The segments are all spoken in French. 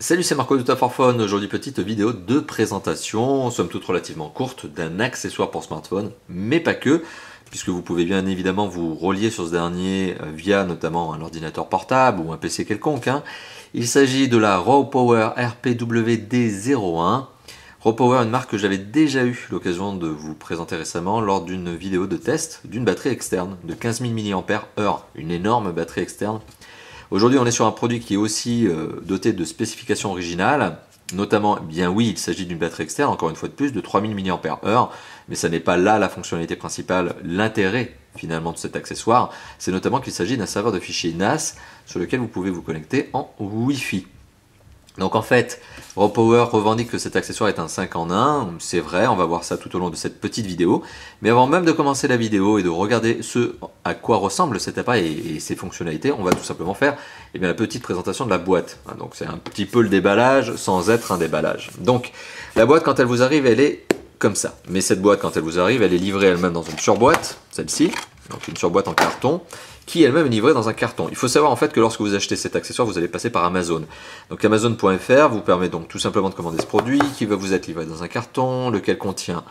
Salut, c'est Marco de Top for Phone. Aujourd'hui, petite vidéo de présentation, somme toute relativement courte, d'un accessoire pour smartphone, mais pas que, puisque vous pouvez bien évidemment vous relier sur ce dernier via notamment un ordinateur portable ou un PC quelconque. Il s'agit de la RAWPower RPWD01. RAWPower, une marque que j'avais déjà eu l'occasion de vous présenter récemment lors d'une vidéo de test d'une batterie externe de 15 000 mAh, une énorme batterie externe. Aujourd'hui, on est sur un produit qui est aussi doté de spécifications originales, notamment, bien oui, il s'agit d'une batterie externe, encore une fois de plus, de 3000 mAh, mais ça n'est pas là la fonctionnalité principale, l'intérêt finalement de cet accessoire, c'est notamment qu'il s'agit d'un serveur de fichiers NAS sur lequel vous pouvez vous connecter en Wi-Fi. Donc en fait, RAWPower revendique que cet accessoire est un 5 en 1, c'est vrai, on va voir ça tout au long de cette petite vidéo. Mais avant même de commencer la vidéo et de regarder ce à quoi ressemble cet appareil et ses fonctionnalités, on va tout simplement faire la petite présentation de la boîte. Donc c'est un petit peu le déballage sans être un déballage. Donc la boîte quand elle vous arrive, elle est comme ça. Mais cette boîte quand elle vous arrive, elle est livrée elle-même dans une surboîte, celle-ci, donc une surboîte en carton, qui elle-même est livrée dans un carton. Il faut savoir en fait que lorsque vous achetez cet accessoire, vous allez passer par Amazon. Donc Amazon.fr vous permet donc tout simplement de commander ce produit qui va vous être livré dans un carton, lequel contient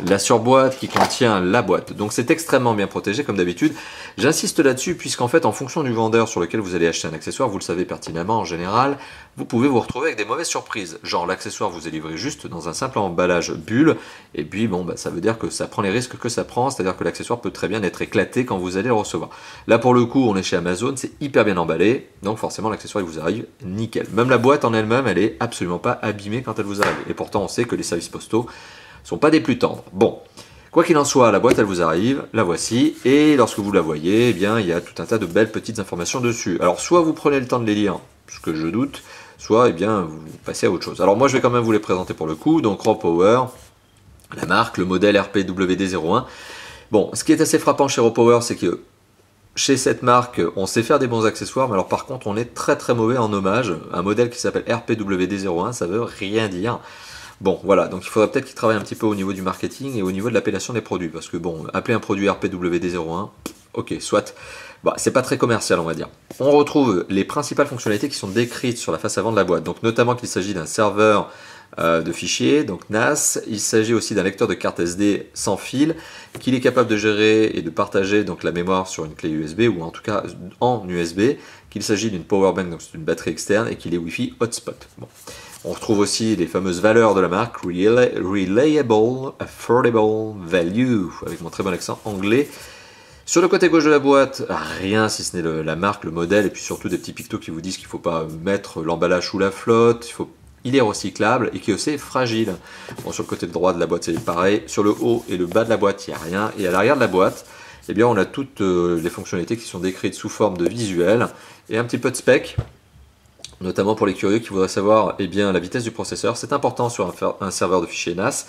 la surboîte, qui contient la boîte. Donc c'est extrêmement bien protégé comme d'habitude. J'insiste là-dessus puisqu'en fait en fonction du vendeur sur lequel vous allez acheter un accessoire, vous le savez pertinemment en général, vous pouvez vous retrouver avec des mauvaises surprises. Genre l'accessoire vous est livré juste dans un simple emballage bulle, et puis bon ça veut dire que ça prend les risques que ça prend, c'est-à-dire que l'accessoire peut très bien être éclaté quand vous allez le recevoir. Là pour le coup on est chez Amazon, c'est hyper bien emballé, donc forcément l'accessoire il vous arrive nickel. Même la boîte en elle-même, elle est absolument pas abîmée quand elle vous arrive. Et pourtant on sait que les services postaux sont pas des plus tendres. Bon, quoi qu'il en soit, la boîte elle vous arrive, la voici, et lorsque vous la voyez, eh bien il y a tout un tas de belles petites informations dessus. Alors soit vous prenez le temps de les lire, ce que je doute, soit eh bien vous passez à autre chose. Alors moi je vais quand même vous les présenter pour le coup, donc RAWPower, la marque, le modèle RPWD01. Bon, ce qui est assez frappant chez RAWPower, c'est que chez cette marque, on sait faire des bons accessoires, mais alors par contre, on est très très mauvais en hommage. Un modèle qui s'appelle RPWD01, ça veut rien dire. Bon, voilà, donc il faudrait peut-être qu'ils travaillent un petit peu au niveau du marketing et au niveau de l'appellation des produits, parce que bon, appeler un produit RPWD01, ok, soit, bah, c'est pas très commercial, on va dire. On retrouve les principales fonctionnalités qui sont décrites sur la face avant de la boîte, donc notamment qu'il s'agit d'un serveur de fichiers, donc NAS. Il s'agit aussi d'un lecteur de carte SD sans fil, qu'il est capable de gérer et de partager donc la mémoire sur une clé USB ou en tout cas en USB, qu'il s'agit d'une power bank, donc c'est une batterie externe, et qu'il est Wi-Fi hotspot. Bon. On retrouve aussi les fameuses valeurs de la marque, Reliable, Affordable, Value, avec mon très bon accent anglais. Sur le côté gauche de la boîte, rien si ce n'est la marque, le modèle, et puis surtout des petits pictos qui vous disent qu'il ne faut pas mettre l'emballage sous la flotte, il est recyclable et qui est aussi fragile. Bon, sur le côté droit de la boîte, c'est pareil. Sur le haut et le bas de la boîte, il n'y a rien. Et à l'arrière de la boîte, eh bien, on a toutes les fonctionnalités qui sont décrites sous forme de visuel et un petit peu de spec, notamment pour les curieux qui voudraient savoir eh bien, la vitesse du processeur. C'est important sur un serveur de fichiers NAS.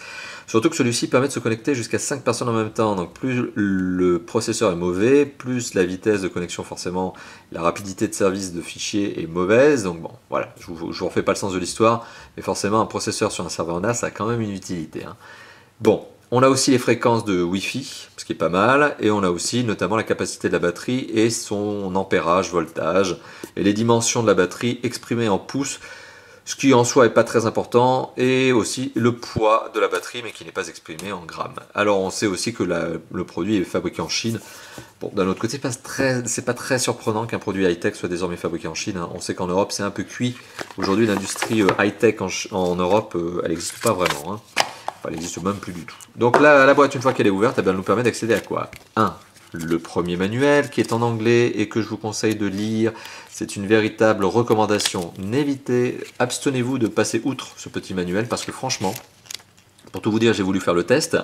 Surtout que celui-ci permet de se connecter jusqu'à 5 personnes en même temps. Donc plus le processeur est mauvais, plus la vitesse de connexion, forcément, la rapidité de service de fichiers est mauvaise. Donc bon, voilà, je vous refais pas le sens de l'histoire, mais forcément un processeur sur un serveur NAS a quand même une utilité. Bon, on a aussi les fréquences de Wi-Fi, ce qui est pas mal, et on a aussi notamment la capacité de la batterie et son ampérage, voltage, et les dimensions de la batterie exprimées en pouces, ce qui en soi n'est pas très important, et aussi le poids de la batterie, mais qui n'est pas exprimé en grammes. Alors on sait aussi que le produit est fabriqué en Chine. Bon, d'un autre côté, c'est pas très surprenant qu'un produit high-tech soit désormais fabriqué en Chine. On sait qu'en Europe, c'est un peu cuit. Aujourd'hui, l'industrie high-tech en Europe, elle n'existe pas vraiment. Enfin, elle n'existe même plus du tout. Donc là, la boîte, une fois qu'elle est ouverte, elle nous permet d'accéder à quoi? Le premier manuel qui est en anglais et que je vous conseille de lire. C'est une véritable recommandation. Abstenez-vous de passer outre ce petit manuel parce que franchement, pour tout vous dire, j'ai voulu faire le test.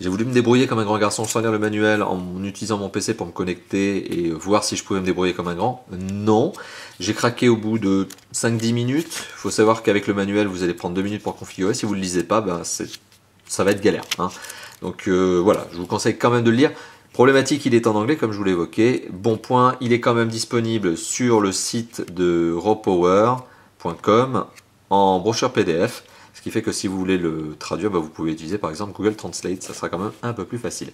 J'ai voulu me débrouiller comme un grand garçon sans lire le manuel en utilisant mon PC pour me connecter et voir si je pouvais me débrouiller comme un grand. Non, j'ai craqué au bout de 5-10 minutes. Il faut savoir qu'avec le manuel, vous allez prendre 2 minutes pour configurer. Si vous ne le lisez pas, ça va être galère. Donc voilà, je vous conseille quand même de le lire. Problématique, il est en anglais comme je vous l'ai évoqué. Bon point, il est quand même disponible sur le site de rawpower.com en brochure PDF. Ce qui fait que si vous voulez le traduire, vous pouvez utiliser par exemple Google Translate, ça sera quand même un peu plus facile.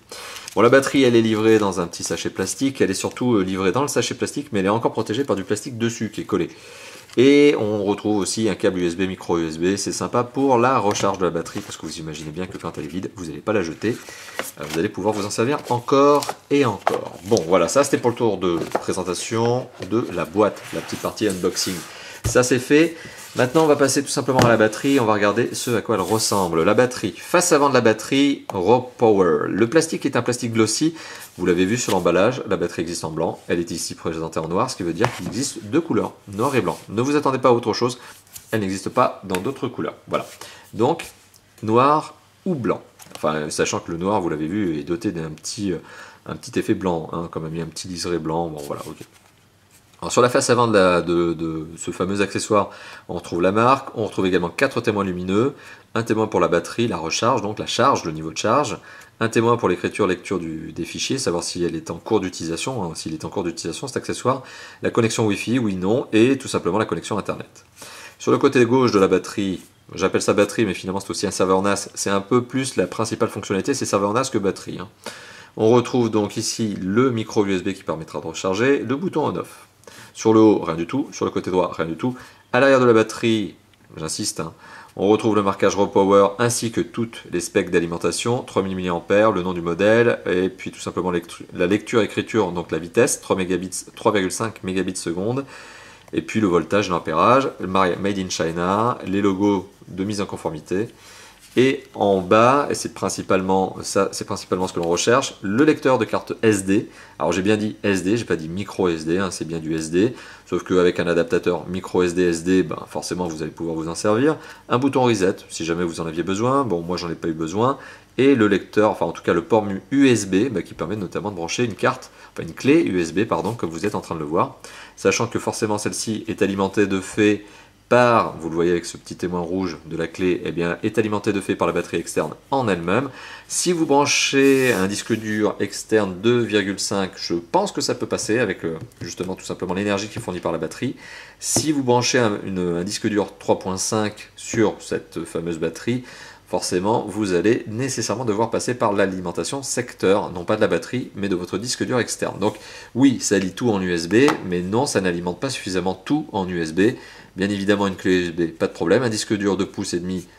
Bon, la batterie, elle est livrée dans un petit sachet plastique, elle est surtout livrée dans le sachet plastique, mais elle est encore protégée par du plastique dessus qui est collé. Et on retrouve aussi un câble USB, micro USB, c'est sympa pour la recharge de la batterie, parce que vous imaginez bien que quand elle est vide, vous n'allez pas la jeter, vous allez pouvoir vous en servir encore et encore. Bon voilà, ça c'était pour le tour de présentation de la boîte, la petite partie unboxing. Ça c'est fait. Maintenant on va passer tout simplement à la batterie, on va regarder ce à quoi elle ressemble. La batterie, face avant de la batterie, Raw Power. Le plastique est un plastique glossy, vous l'avez vu sur l'emballage, la batterie existe en blanc, elle est ici présentée en noir, ce qui veut dire qu'il existe deux couleurs, noir et blanc. Ne vous attendez pas à autre chose, elle n'existe pas dans d'autres couleurs. Voilà, donc noir ou blanc. Enfin, sachant que le noir, vous l'avez vu, est doté d'un petit effet blanc, hein, comme a mis un petit liseré blanc, bon voilà, ok. Alors, sur la face avant de ce fameux accessoire, on retrouve la marque, on retrouve également 4 témoins lumineux, un témoin pour la batterie, la recharge, donc la charge, le niveau de charge, un témoin pour l'écriture, lecture des fichiers, savoir si elle est en cours d'utilisation, hein, s'il est en cours d'utilisation cet accessoire, la connexion Wi-Fi, oui, non, et tout simplement la connexion Internet. Sur le côté gauche de la batterie, j'appelle ça batterie, mais finalement c'est aussi un serveur NAS, c'est un peu plus la principale fonctionnalité, c'est serveur NAS que batterie. Hein. On retrouve donc ici le micro USB qui permettra de recharger, le bouton on-off. Sur le haut, rien du tout. Sur le côté droit, rien du tout. À l'arrière de la batterie, j'insiste, hein, on retrouve le marquage Raw Power ainsi que toutes les specs d'alimentation, 3000 mAh, le nom du modèle, et puis tout simplement la lecture-écriture, donc la vitesse, 3,5 mégabits seconde, et puis le voltage, l'ampérage, Made in China, les logos de mise en conformité. Et en bas, et c'est principalement ce que l'on recherche, le lecteur de carte SD. Alors j'ai bien dit SD, j'ai pas dit micro SD, hein, c'est bien du SD. Sauf qu'avec un adaptateur micro SD SD, ben, forcément vous allez pouvoir vous en servir. Un bouton reset, si jamais vous en aviez besoin. Bon, moi j'en ai pas eu besoin. Et le lecteur, enfin en tout cas le port USB, ben, qui permet notamment de brancher une carte, enfin une clé USB, pardon, comme vous êtes en train de le voir. Sachant que forcément celle-ci est alimentée de fait par, vous le voyez avec ce petit témoin rouge de la clé, eh bien, est alimenté de fait par la batterie externe en elle-même. Si vous branchez un disque dur externe 2,5, je pense que ça peut passer avec justement tout simplement l'énergie qui est fournie par la batterie. Si vous branchez un disque dur 3,5 sur cette fameuse batterie, forcément, vous allez nécessairement devoir passer par l'alimentation secteur, non pas de la batterie, mais de votre disque dur externe. Donc oui, ça lit tout en USB, mais non, ça n'alimente pas suffisamment tout en USB. Bien évidemment, une clé USB, pas de problème. Un disque dur 2,5 pouces,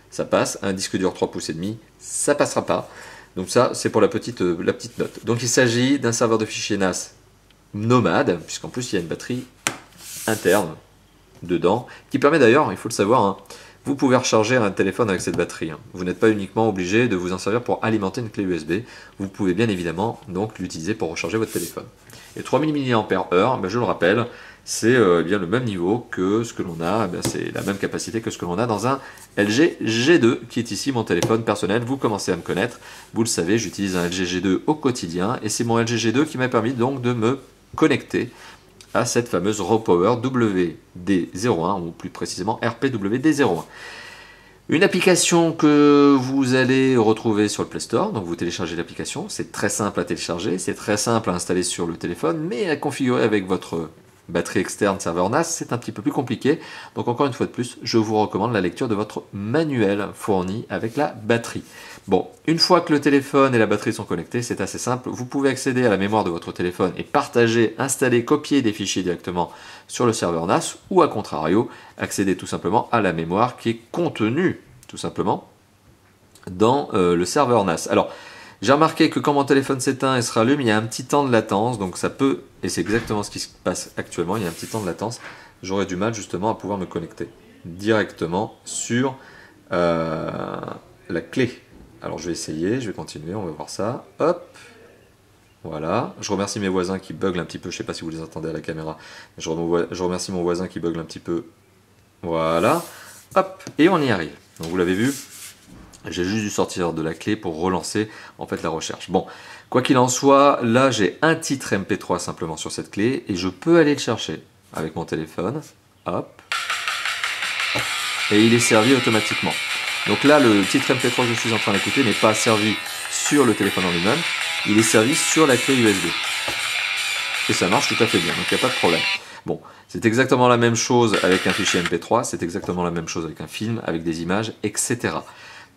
ça passe. Un disque dur 3,5 pouces, ça passera pas. Donc ça, c'est pour la petite note. Donc il s'agit d'un serveur de fichiers NAS nomade, puisqu'en plus il y a une batterie interne dedans, qui permet d'ailleurs, il faut le savoir, hein, vous pouvez recharger un téléphone avec cette batterie. Hein. Vous n'êtes pas uniquement obligé de vous en servir pour alimenter une clé USB. Vous pouvez bien évidemment donc l'utiliser pour recharger votre téléphone. Et 3000 mAh, ben, je le rappelle, c'est bien le même niveau que ce que l'on a, ben, c'est la même capacité que ce que l'on a dans un LG G2, qui est ici mon téléphone personnel. Vous commencez à me connaître, vous le savez, j'utilise un LG G2 au quotidien, et c'est mon LG G2 qui m'a permis donc de me connecter à cette fameuse Raw Power WD01, ou plus précisément RPWD01. Une application que vous allez retrouver sur le Play Store, donc vous téléchargez l'application, c'est très simple à télécharger, c'est très simple à installer sur le téléphone, mais à configurer avec votre batterie externe serveur NAS, c'est un petit peu plus compliqué. Donc encore une fois de plus, je vous recommande la lecture de votre manuel fourni avec la batterie. Bon, une fois que le téléphone et la batterie sont connectés, c'est assez simple. Vous pouvez accéder à la mémoire de votre téléphone et partager, installer, copier des fichiers directement sur le serveur NAS, ou à contrario, accéder tout simplement à la mémoire qui est contenue tout simplement dans le serveur NAS. Alors, j'ai remarqué que quand mon téléphone s'éteint et se rallume, il y a un petit temps de latence, donc ça peut, et c'est exactement ce qui se passe actuellement, il y a un petit temps de latence, j'aurais du mal justement à pouvoir me connecter directement sur la clé. Alors je vais essayer, je vais continuer, on va voir ça, hop, voilà, je remercie mes voisins qui buglent un petit peu, je ne sais pas si vous les entendez à la caméra, je remercie mon voisin qui bugle un petit peu, voilà, hop, et on y arrive, donc vous l'avez vu. J'ai juste dû sortir de la clé pour relancer en fait la recherche. Bon, quoi qu'il en soit, là j'ai un titre MP3 simplement sur cette clé et je peux aller le chercher avec mon téléphone. Hop. Et il est servi automatiquement. Donc là, le titre MP3 que je suis en train d'écouter n'est pas servi sur le téléphone en lui-même, il est servi sur la clé USB. Et ça marche tout à fait bien, donc il n'y a pas de problème. Bon, c'est exactement la même chose avec un fichier MP3, c'est exactement la même chose avec un film, avec des images, etc.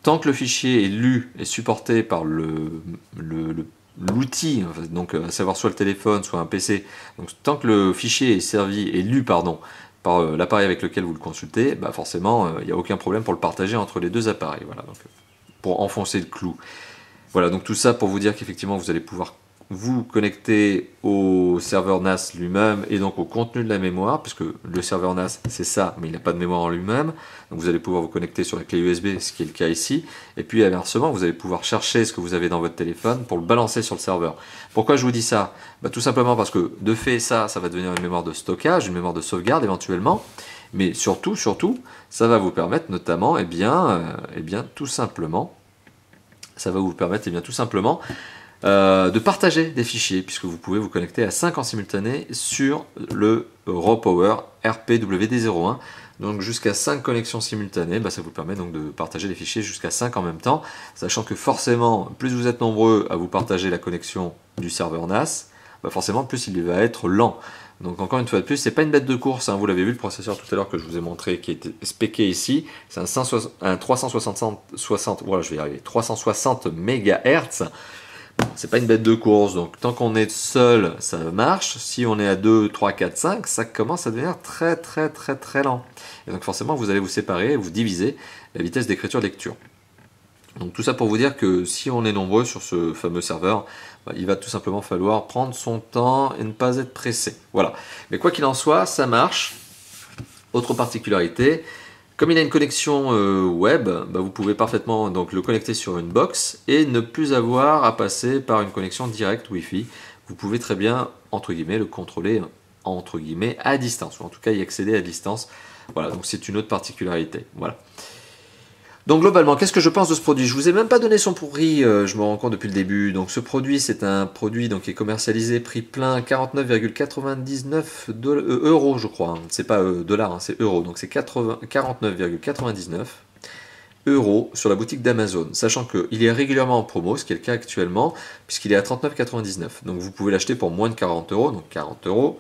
Tant que le fichier est lu et supporté par l'outil, donc à savoir soit le téléphone, soit un PC, donc tant que le fichier est lu par par l'appareil avec lequel vous le consultez, bah forcément, il n'y a aucun problème pour le partager entre les deux appareils. Voilà, donc, pour enfoncer le clou. Voilà, donc tout ça pour vous dire qu'effectivement, vous allez pouvoir vous connecter au serveur NAS lui-même et donc au contenu de la mémoire, puisque le serveur NAS c'est ça, mais il n'a pas de mémoire en lui-même. Donc vous allez pouvoir vous connecter sur la clé USB, ce qui est le cas ici. Et puis inversement, vous allez pouvoir chercher ce que vous avez dans votre téléphone pour le balancer sur le serveur. Pourquoi je vous dis ça? Bah, tout simplement parce que de fait, ça va devenir une mémoire de stockage, une mémoire de sauvegarde éventuellement. Mais surtout, ça va vous permettre notamment, tout simplement, de partager des fichiers, puisque vous pouvez vous connecter à 5 en simultané sur le Raw Power RPWD01. Donc jusqu'à 5 connexions simultanées, ça vous permet donc de partager des fichiers jusqu'à 5 en même temps, sachant que forcément, plus vous êtes nombreux à vous partager la connexion du serveur NAS, forcément plus il va être lent. Donc encore une fois de plus, c'est pas une bête de course, hein. Vous l'avez vu, le processeur tout à l'heure que je vous ai montré, qui était spéqué ici, c'est un 360 MHz. C'est pas une bête de course, donc tant qu'on est seul, ça marche. Si on est à 2, 3, 4, 5, ça commence à devenir très lent. Et donc forcément, vous allez vous séparer, vous diviser la vitesse d'écriture-lecture. Donc tout ça pour vous dire que si on est nombreux sur ce fameux serveur, il va tout simplement falloir prendre son temps et ne pas être pressé. Voilà. Mais quoi qu'il en soit, ça marche. Autre particularité, comme il a une connexion web, vous pouvez parfaitement donc le connecter sur une box et ne plus avoir à passer par une connexion directe Wi-Fi. Vous pouvez très bien, entre guillemets, le contrôler entre guillemets à distance, ou en tout cas y accéder à distance. Voilà, donc c'est une autre particularité. Voilà. Donc globalement, qu'est-ce que je pense de ce produit? Je vous ai même pas donné son prix, je me rends compte depuis le début. Donc ce produit, c'est un produit donc, qui est commercialisé prix plein 49,99 euros, je crois. Hein. C'est pas dollars, hein, c'est euros. Donc c'est 49,99 euros sur la boutique d'Amazon, sachant qu'il est régulièrement en promo, ce qui est le cas actuellement, puisqu'il est à 39,99. Donc vous pouvez l'acheter pour moins de 40 euros, donc 40 euros.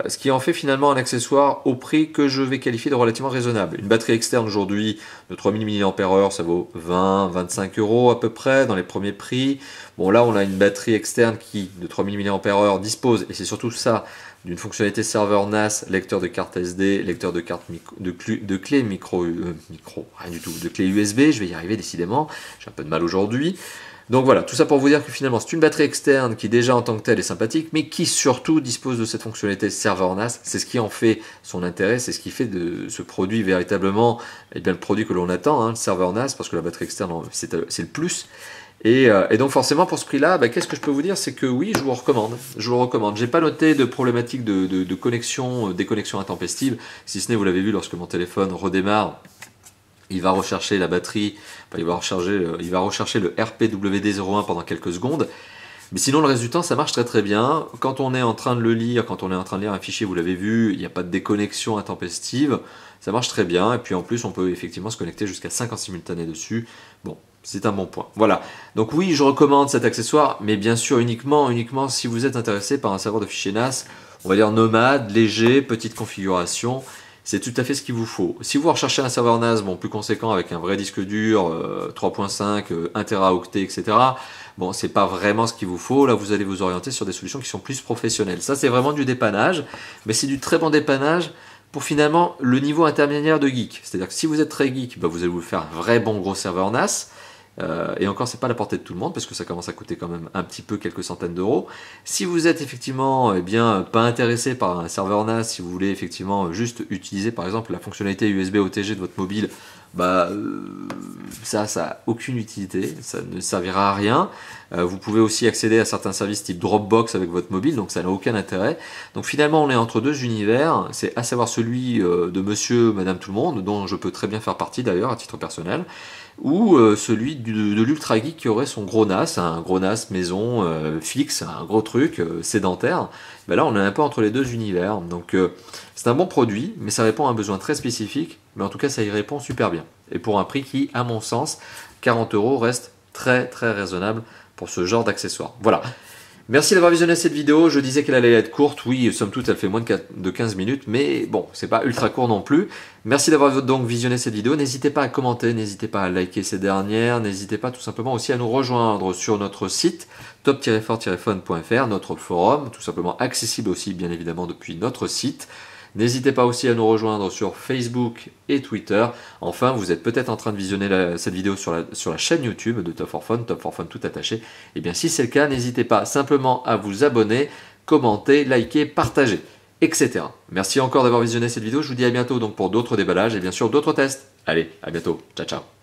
Ce qui en fait finalement un accessoire au prix que je vais qualifier de relativement raisonnable. Une batterie externe aujourd'hui de 3000 mAh, ça vaut 20-25 euros à peu près dans les premiers prix. Bon là on a une batterie externe qui de 3000 mAh dispose, et c'est surtout ça, d'une fonctionnalité serveur NAS, lecteur de carte SD, lecteur de carte de clé rien du tout, de clé USB, je vais y arriver décidément, j'ai un peu de mal aujourd'hui. Donc voilà, tout ça pour vous dire que finalement c'est une batterie externe qui déjà en tant que telle est sympathique, mais qui surtout dispose de cette fonctionnalité serveur NAS. C'est ce qui en fait son intérêt, c'est ce qui fait de ce produit véritablement le produit que l'on attend, hein, le serveur NAS, parce que la batterie externe c'est le plus. Et donc forcément pour ce prix-là, qu'est-ce que je peux vous dire, c'est que oui, je vous le recommande. Je vous le recommande. J'ai pas noté de problématique de connexion, déconnexion intempestive, si ce n'est, vous l'avez vu, lorsque mon téléphone redémarre, il va rechercher la batterie, il va rechercher le RPWD01 pendant quelques secondes. Mais sinon, le reste du temps, ça marche très bien. Quand on est en train de le lire, quand on est en train de lire un fichier, vous l'avez vu, il n'y a pas de déconnexion intempestive. Ça marche très bien. Et puis en plus, on peut effectivement se connecter jusqu'à 5 en simultané dessus. Bon, c'est un bon point. Voilà. Donc oui, je recommande cet accessoire, mais bien sûr uniquement si vous êtes intéressé par un serveur de fichiers NAS, on va dire nomade, léger, petite configuration. C'est tout à fait ce qu'il vous faut. Si vous recherchez un serveur NAS plus conséquent avec un vrai disque dur, 3.5, 1 Teraoctet, etc., c'est pas vraiment ce qu'il vous faut. Là, vous allez vous orienter sur des solutions qui sont plus professionnelles. Ça, c'est vraiment du dépannage, mais c'est du très bon dépannage pour finalement le niveau intermédiaire de geek. C'est-à-dire que si vous êtes très geek, vous allez vous faire un vrai bon gros serveur NAS. Et encore, c'est pas à la portée de tout le monde parce que ça commence à coûter quand même un petit peu, quelques centaines d'euros. Si vous êtes effectivement pas intéressé par un serveur NAS, si vous voulez effectivement juste utiliser par exemple la fonctionnalité USB OTG de votre mobile, ça a aucune utilité, ça ne servira à rien. Vous pouvez aussi accéder à certains services type Dropbox avec votre mobile, donc ça n'a aucun intérêt. Donc finalement, on est entre deux univers, c'est à savoir celui de monsieur, madame tout le monde, dont je peux très bien faire partie d'ailleurs à titre personnel, ou celui de l'ultra geek qui aurait son gros NAS, un gros NAS maison fixe, un gros truc sédentaire. Là on est un peu entre les deux univers, donc c'est un bon produit, mais ça répond à un besoin très spécifique, mais en tout cas ça y répond super bien. Et pour un prix qui, à mon sens, 40 euros reste très raisonnable pour ce genre d'accessoire. Voilà. Merci d'avoir visionné cette vidéo. Je disais qu'elle allait être courte. Oui, somme toute, elle fait moins de 15 minutes, mais bon, c'est pas ultra court non plus. Merci d'avoir donc visionné cette vidéo. N'hésitez pas à commenter, n'hésitez pas à liker ces dernières, n'hésitez pas tout simplement aussi à nous rejoindre sur notre site top-fort-phone.fr, notre forum, tout simplement accessible aussi, bien évidemment, depuis notre site. N'hésitez pas aussi à nous rejoindre sur Facebook et Twitter. Enfin, vous êtes peut-être en train de visionner cette vidéo sur la chaîne YouTube de Top 4 Fun tout attaché. Et bien si c'est le cas, n'hésitez pas simplement à vous abonner, commenter, liker, partager, etc. Merci encore d'avoir visionné cette vidéo. Je vous dis à bientôt donc pour d'autres déballages et bien sûr d'autres tests. Allez, à bientôt. Ciao, ciao.